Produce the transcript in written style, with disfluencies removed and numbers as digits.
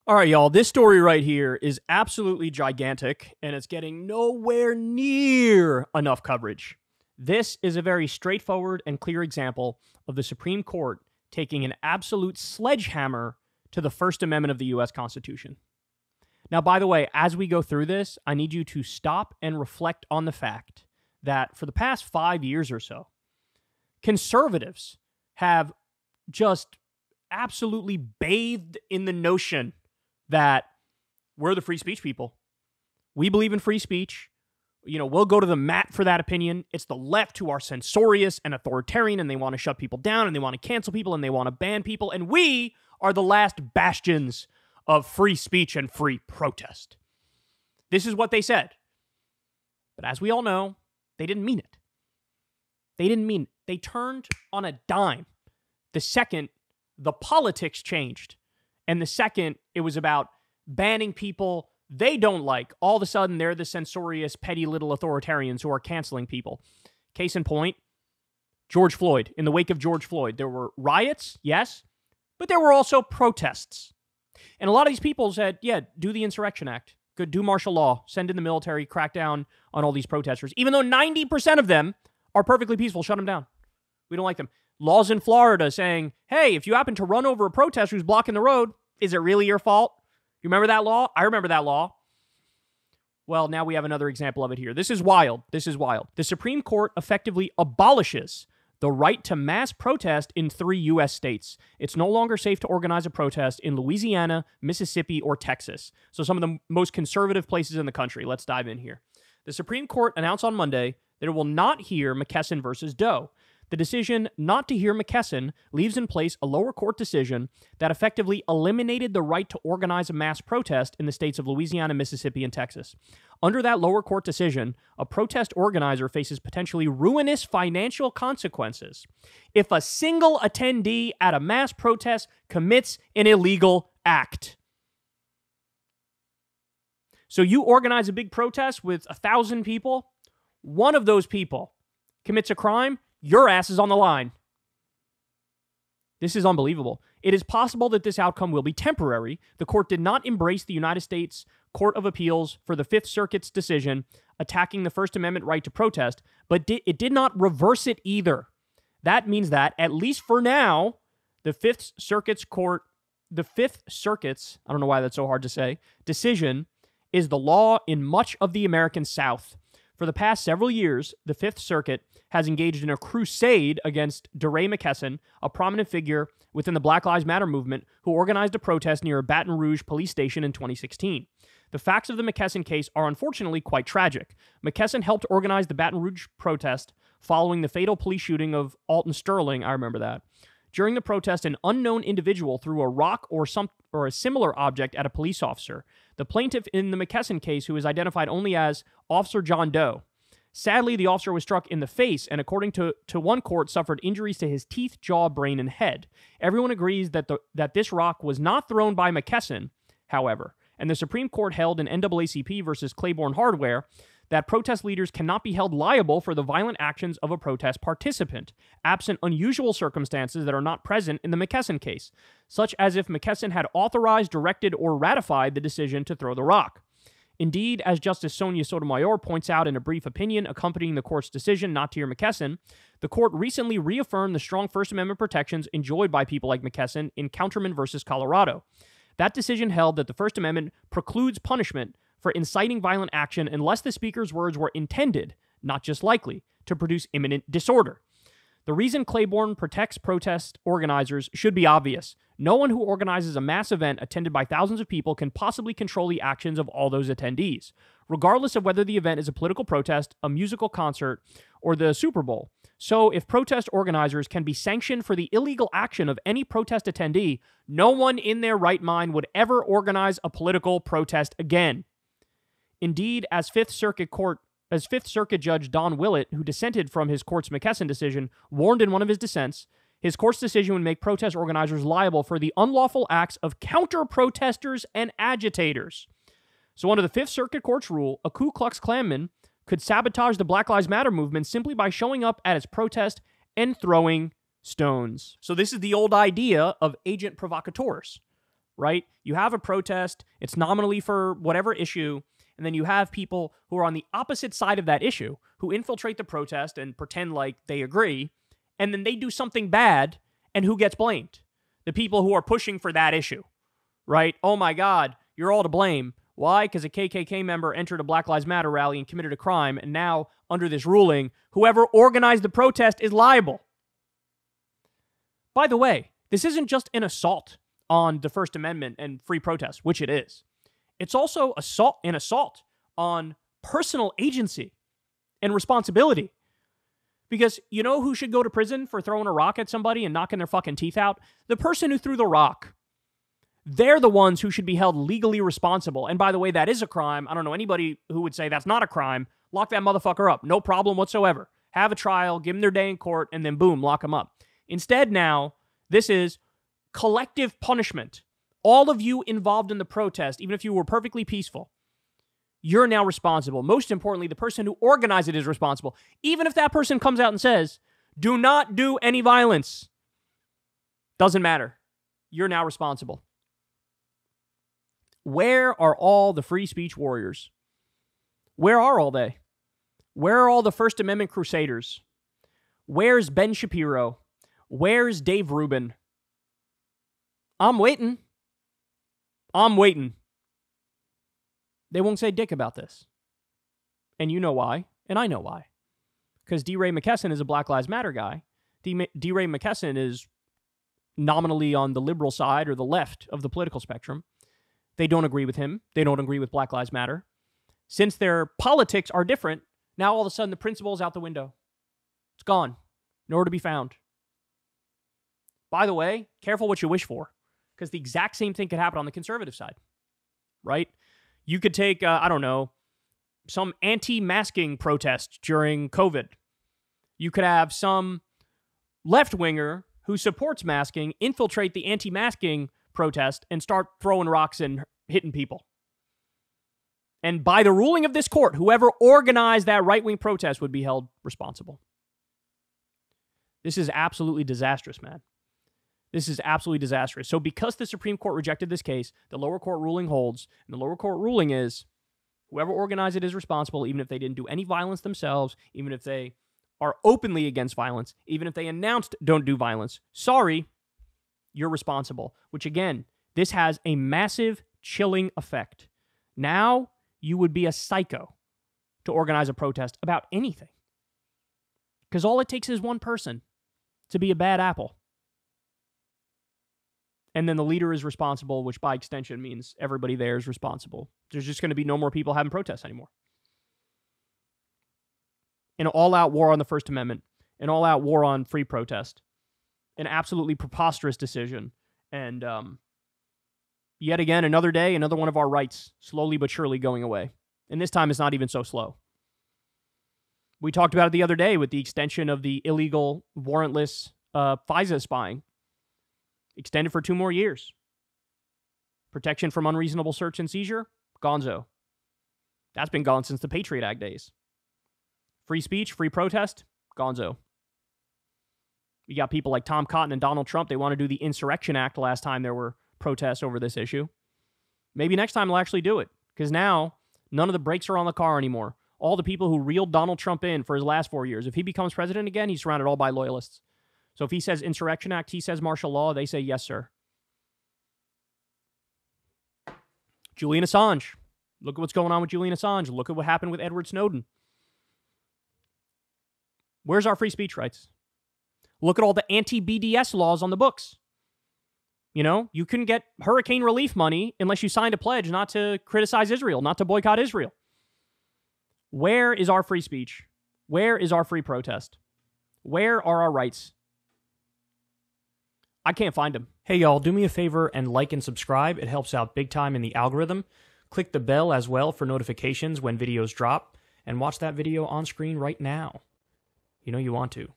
All right, y'all, this story right here is absolutely gigantic, and it's getting nowhere near enough coverage. This is a very straightforward and clear example of the Supreme Court taking an absolute sledgehammer to the First Amendment of the U.S. Constitution. Now, by the way, as we go through this, I need you to stop and reflect on the fact that for the past 5 years or so, conservatives have just absolutely bathed in the notion that we're the free speech people. We believe in free speech. You know, we'll go to the mat for that opinion. It's the left who are censorious and authoritarian, and they want to shut people down, and they want to cancel people, and they want to ban people, and we are the last bastions of free speech and free protest. This is what they said. But as we all know, they didn't mean it. They didn't mean it. They turned on a dime the second the politics changed. And the second, it was about banning people they don't like. All of a sudden, they're the censorious, petty little authoritarians who are canceling people. Case in point, George Floyd. In the wake of George Floyd, there were riots, yes, but there were also protests. And a lot of these people said, yeah, do the Insurrection Act. Good, do martial law. Send in the military, crack down on all these protesters. Even though 90% of them are perfectly peaceful, shut them down. We don't like them. Laws in Florida saying, hey, if you happen to run over a protester who's blocking the road, is it really your fault? You remember that law? I remember that law. Well, now we have another example of it here. This is wild. This is wild. The Supreme Court effectively abolishes the right to mass protest in 3 U.S. states. It's no longer safe to organize a protest in Louisiana, Mississippi, or Texas. So some of the most conservative places in the country. Let's dive in here. The Supreme Court announced on Monday that it will not hear McKesson versus Doe. The decision not to hear McKesson leaves in place a lower court decision that effectively eliminated the right to organize a mass protest in the states of Louisiana, Mississippi, and Texas. Under that lower court decision, a protest organizer faces potentially ruinous financial consequences if a single attendee at a mass protest commits an illegal act. So you organize a big protest with 1,000 people, one of those people commits a crime, your ass is on the line. This is unbelievable. It is possible that this outcome will be temporary. The court did not embrace the United States Court of Appeals for the Fifth Circuit's decision attacking the First Amendment right to protest, but it did not reverse it either. That means that, at least for now, the Fifth Circuit's, I don't know why that's so hard to say, decision is the law in much of the American South. For the past several years, the Fifth Circuit has engaged in a crusade against DeRay McKesson, a prominent figure within the Black Lives Matter movement who organized a protest near a Baton Rouge police station in 2016. The facts of the McKesson case are unfortunately quite tragic. McKesson helped organize the Baton Rouge protest following the fatal police shooting of Alton Sterling. I remember that. During the protest, an unknown individual threw a rock or a similar object at a police officer. The plaintiff in the McKesson case, who is identified only as Officer John Doe. Sadly, the officer was struck in the face and, according to one court, suffered injuries to his teeth, jaw, brain, and head. Everyone agrees that this rock was not thrown by McKesson, however, and the Supreme Court held in NAACP versus Claiborne Hardware that protest leaders cannot be held liable for the violent actions of a protest participant, absent unusual circumstances that are not present in the McKesson case, such as if McKesson had authorized, directed, or ratified the decision to throw the rock. Indeed, as Justice Sonia Sotomayor points out in a brief opinion accompanying the court's decision not to hear McKesson, the court recently reaffirmed the strong First Amendment protections enjoyed by people like McKesson in Counterman versus Colorado. That decision held that the First Amendment precludes punishment for inciting violent action unless the speaker's words were intended, not just likely, to produce imminent disorder. The reason Claiborne protects protest organizers should be obvious. No one who organizes a mass event attended by thousands of people can possibly control the actions of all those attendees, regardless of whether the event is a political protest, a musical concert, or the Super Bowl. So, if protest organizers can be sanctioned for the illegal action of any protest attendee, no one in their right mind would ever organize a political protest again. Indeed, as Fifth Circuit Judge Don Willett, who dissented from his court's McKesson decision, warned in one of his dissents, his court's decision would make protest organizers liable for the unlawful acts of counter-protesters and agitators. So under the Fifth Circuit Court's rule, a Ku Klux Klanman could sabotage the Black Lives Matter movement simply by showing up at its protest and throwing stones. So this is the old idea of agent provocateurs. right? You have a protest, it's nominally for whatever issue, and then you have people who are on the opposite side of that issue who infiltrate the protest and pretend like they agree, and then they do something bad, and who gets blamed? The people who are pushing for that issue, right? Oh my God, you're all to blame. Why? Because a KKK member entered a Black Lives Matter rally and committed a crime, and now, under this ruling, whoever organized the protest is liable. By the way, this isn't just an assault on the First Amendment and free protest, which it is. It's also an assault on personal agency and responsibility. Because you know who should go to prison for throwing a rock at somebody and knocking their fucking teeth out? The person who threw the rock. They're the ones who should be held legally responsible. And by the way, that is a crime. I don't know anybody who would say that's not a crime. Lock that motherfucker up. No problem whatsoever. Have a trial, give them their day in court, and then boom, lock them up. Instead now, this is collective punishment. All of you involved in the protest, even if you were perfectly peaceful, you're now responsible. Most importantly, the person who organized it is responsible. Even if that person comes out and says, do not do any violence. Doesn't matter. You're now responsible. Where are all the free speech warriors? Where are all they? Where are all the First Amendment crusaders? Where's Ben Shapiro? Where's Dave Rubin? I'm waiting. I'm waiting. They won't say dick about this. And you know why, and I know why. Because D. Ray McKesson is a Black Lives Matter guy. D. Ray McKesson is nominally on the liberal side or the left of the political spectrum. They don't agree with him. They don't agree with Black Lives Matter. Since their politics are different, now all of a sudden the principle is out the window. It's gone. Nowhere to be found. By the way, careful what you wish for. Because the exact same thing could happen on the conservative side. Right? You could take, I don't know, some anti-masking protest during COVID. You could have some left-winger who supports masking infiltrate the anti-masking protest and start throwing rocks and hitting people. And by the ruling of this court, whoever organized that right-wing protest would be held responsible. This is absolutely disastrous, man. This is absolutely disastrous. So because the Supreme Court rejected this case, the lower court ruling holds, and the lower court ruling is whoever organized it is responsible, even if they didn't do any violence themselves, even if they are openly against violence, even if they announced don't do violence. Sorry, you're responsible. Which again, this has a massive chilling effect. Now you would be a psycho to organize a protest about anything. Because all it takes is one person to be a bad apple. And then the leader is responsible, which by extension means everybody there is responsible. There's just going to be no more people having protests anymore. An all-out war on the First Amendment, an all-out war on free protest, an absolutely preposterous decision. And yet again, another day, another one of our rights, slowly but surely going away. And this time it's not even so slow. We talked about it the other day with the extension of the illegal, warrantless FISA spying. Extended for 2 more years. Protection from unreasonable search and seizure? Gonzo. That's been gone since the Patriot Act days. Free speech, free protest? Gonzo. You got people like Tom Cotton and Donald Trump. They want to do the Insurrection Act last time there were protests over this issue. Maybe next time they'll actually do it. Because now, none of the brakes are on the car anymore. All the people who reeled Donald Trump in for his last 4 years. If he becomes president again, he's surrounded all by loyalists. So if he says Insurrection Act, he says martial law, they say yes, sir. Julian Assange. Look at what's going on with Julian Assange. Look at what happened with Edward Snowden. Where's our free speech rights? Look at all the anti-BDS laws on the books. You know, you couldn't get hurricane relief money unless you signed a pledge not to criticize Israel, not to boycott Israel. Where is our free speech? Where is our free protest? Where are our rights? I can't find them. Hey, y'all, do me a favor and like and subscribe. It helps out big time in the algorithm. Click the bell as well for notifications when videos drop. And watch that video on screen right now. You know you want to.